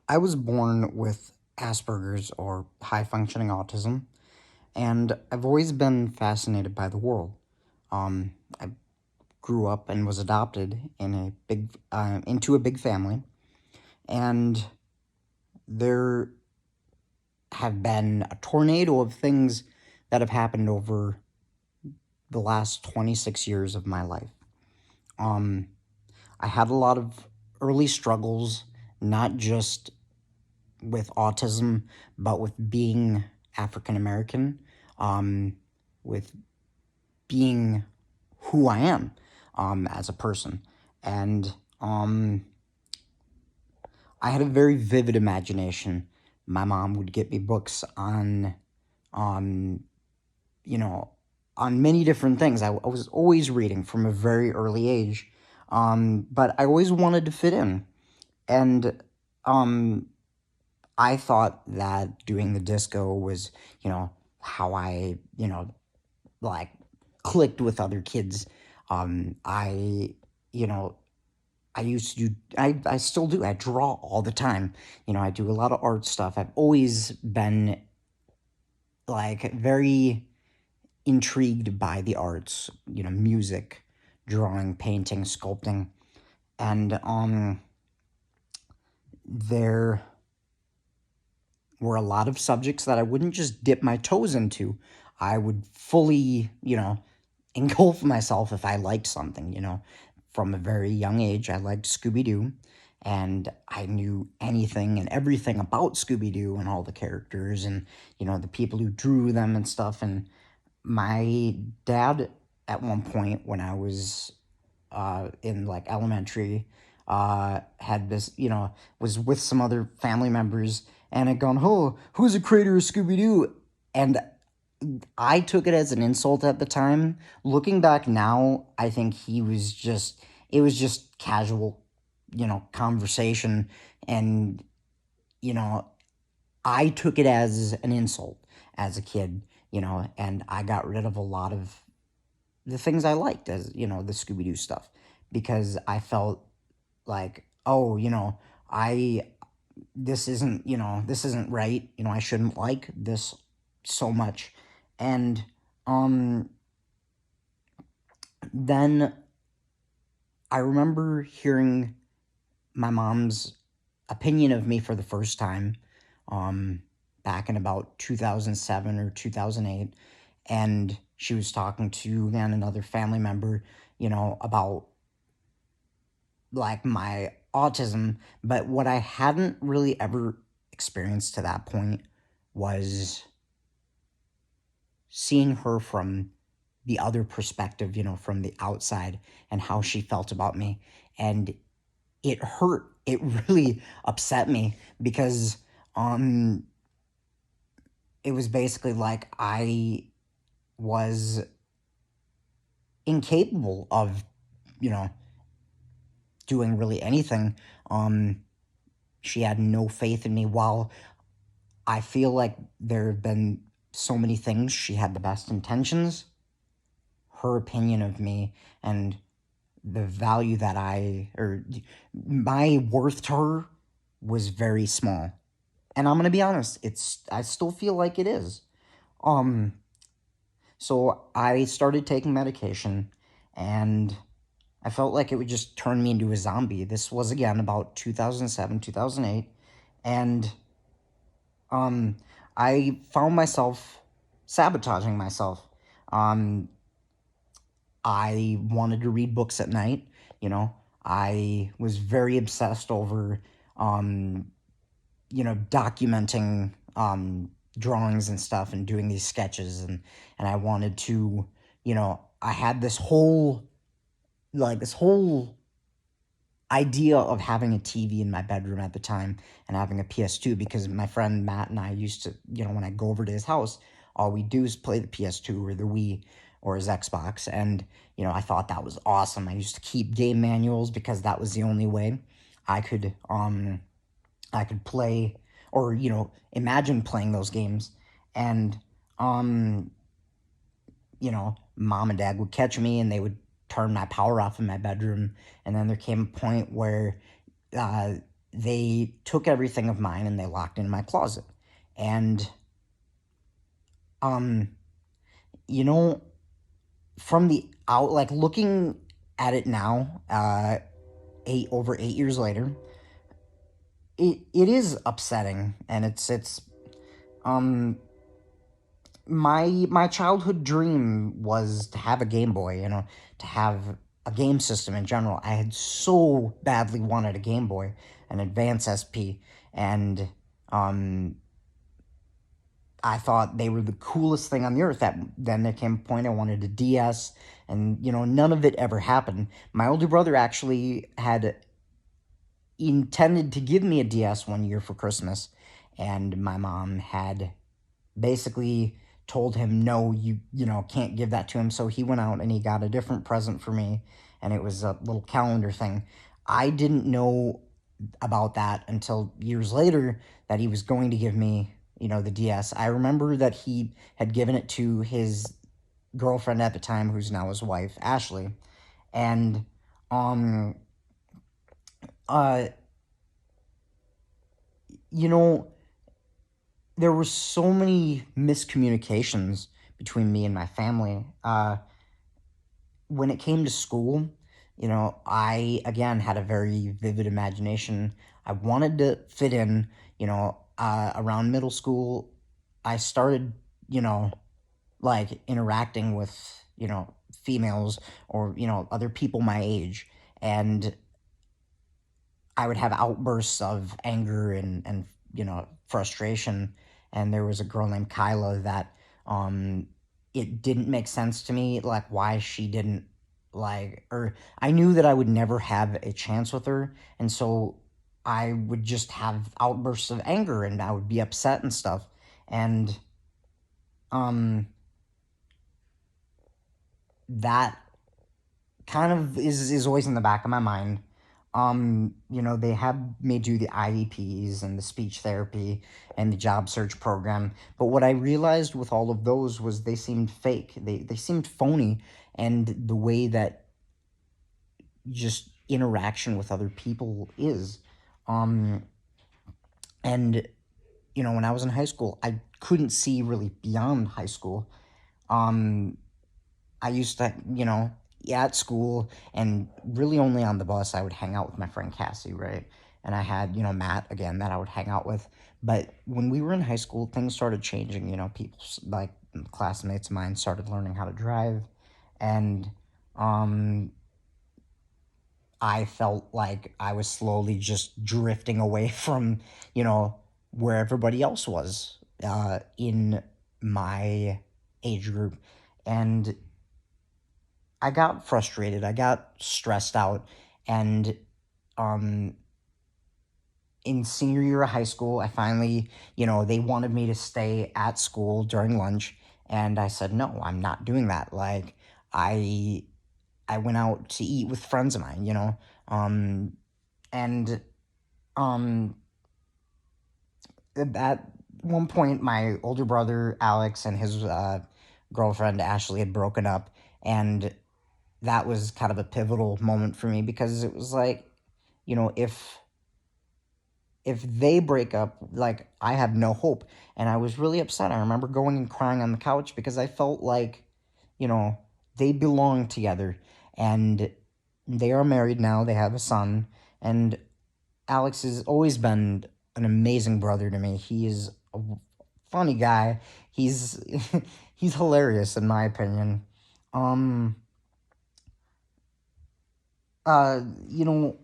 I was born with Aspergers or high functioning autism, and I've always been fascinated by the world. I grew up and was adopted in into a big family, and there have been a tornado of things that have happened over the last 26 years of my life. Um, I had a lot of early struggles, not just with autism, but with being African American, um, with being who I am as a person. And I had a very vivid imagination. My mom would get me books on you know, on many different things. I was always reading from a very early age, but I always wanted to fit in. And um, I thought that doing the disco was, how I, like clicked with other kids. I, you know, I used to do, I still do, I draw all the time. I do a lot of art stuff. I've always been like very intrigued by the arts, music, drawing, painting, sculpting. And there were a lot of subjects that I wouldn't just dip my toes into. I would fully, engulf myself if I liked something, From a very young age, I liked Scooby Doo, and I knew anything and everything about Scooby Doo and all the characters and, the people who drew them and stuff. And my dad, at one point when I was in like elementary, had this, was with some other family members and had gone, "Oh, who's the creator of Scooby Doo?" And I took it as an insult at the time. Looking back now, I think it was just casual, conversation. And, you know, I took it as an insult as a kid, and I got rid of a lot of the things I liked as, the Scooby Doo stuff because I felt like, oh, I, this isn't right. I shouldn't like this so much. And um, then I remember hearing my mom's opinion of me for the first time um, back in about 2007 or 2008. And she was talking to, again, another family member, about like my autism. But what I hadn't really ever experienced to that point was seeing her from the other perspective, from the outside and how she felt about me. And it hurt. It really upset me because um it was basically like I was incapable of, you know, doing really anything. Um she had no faith in me while I feel like there have been so many things she had the best intentions. Her opinion of me and the value that or my worth to her was very small. And I'm gonna be honest, I still feel like it is. Um, so I started taking medication, and I felt like it would just turn me into a zombie. This was again about 2007, 2008, and um, I found myself sabotaging myself. Um, I wanted to read books at night. I was very obsessed over, um, documenting drawings and stuff and doing these sketches, and I wanted to, I had this whole idea of having a TV in my bedroom at the time and having a PS2 because my friend Matt and I used to, when I go over to his house, all we do is play the PS2 or the Wii or his Xbox. And, I thought that was awesome. I used to keep game manuals because that was the only way I could, I could play or, imagine playing those games. And, um, mom and dad would catch me and they would turn my power off in my bedroom. And then there came a point where they took everything of mine and they locked it in my closet. And, um, you know, from the out, like looking at it now, 8 years later, it is upsetting, and um my childhood dream was to have a Game Boy, to have a game system in general. I had so badly wanted a Game Boy, an Advance SP, and um I thought they were the coolest thing on the earth. That then there came a point I wanted a DS, and none of it ever happened. My older brother actually had intended to give me a DS one year for Christmas, and my mom had basically told him, no, you can't give that to him. So he went out and he got a different present for me, and it was a little calendar thing. I didn't know about that until years later, that he was going to give me, the DS. I remember that he had given it to his girlfriend at the time, who's now his wife, Ashley. And um uh you know there were so many miscommunications between me and my family. When it came to school, I again had a very vivid imagination. I wanted to fit in. Around middle school, I started, you know, like interacting with, females, or other people my age, and I would have outbursts of anger and frustration. And there was a girl named Kyla that, it didn't make sense to me, like why she didn't, like, or I knew that I would never have a chance with her, and so I would just have outbursts of anger and I would be upset and stuff. And um that kind of is always in the back of my mind. They had me do the IEPs and the speech therapy and the job search program. But what I realized with all of those was they seemed fake. They seemed phony, and the way that just interaction with other people is. Um, and when I was in high school, I couldn't see really beyond high school. Um, I used to, yeah, at school and really only on the bus, I would hang out with my friend Cassie, right? And I had, Matt again that I would hang out with. But when we were in high school, things started changing. People like classmates of mine started learning how to drive, and um, I felt like I was slowly just drifting away from, where everybody else was in my age group. And I got frustrated. I got stressed out. And um, in senior year of high school, I finally, they wanted me to stay at school during lunch. And I said, no, I'm not doing that. Like, I, I went out to eat with friends of mine, um, and um, at one point, my older brother, Alex, and his girlfriend, Ashley, had broken up. And that was kind of a pivotal moment for me, because it was like, if they break up, like I have no hope. And I was really upset. I remember going and crying on the couch because I felt like, you know, they belong together. And they are married now. They have a son. And Alex has always been an amazing brother to me. He is a funny guy. He's he's hilarious in my opinion. Um uh you know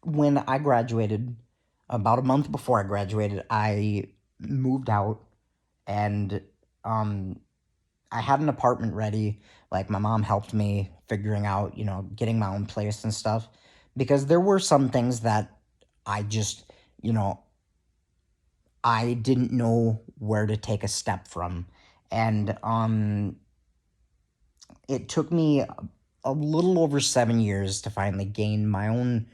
when I graduated, about a month before I graduated, I moved out, and um, I had an apartment ready. Like my mom helped me figuring out, getting my own place and stuff, because there were some things that I just, you know, I didn't know where to take a step from. And it took me a little over 7 years to finally gain my own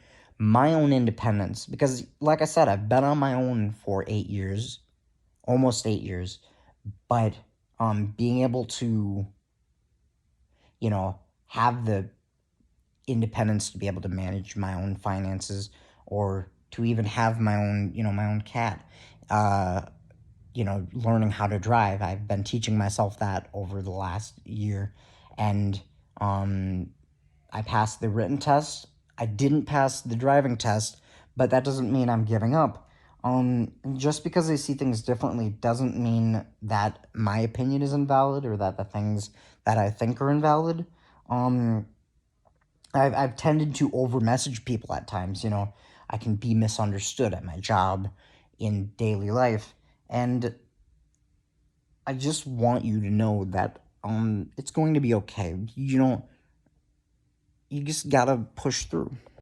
independence, because like I said, I've been on my own for 8 years, almost 8 years. But being able to, have the independence to be able to manage my own finances, or to even have my own, my own cat. Uh, Learning how to drive. I've been teaching myself that over the last year, and um, I passed the written test. I didn't pass the driving test, but that doesn't mean I'm giving up. Just because I see things differently doesn't mean that my opinion is invalid or that the things that I think are invalid. Um, I've tended to over message people at times. I can be misunderstood at my job, in daily life, and I just want you to know that it's going to be okay. You just gotta push through.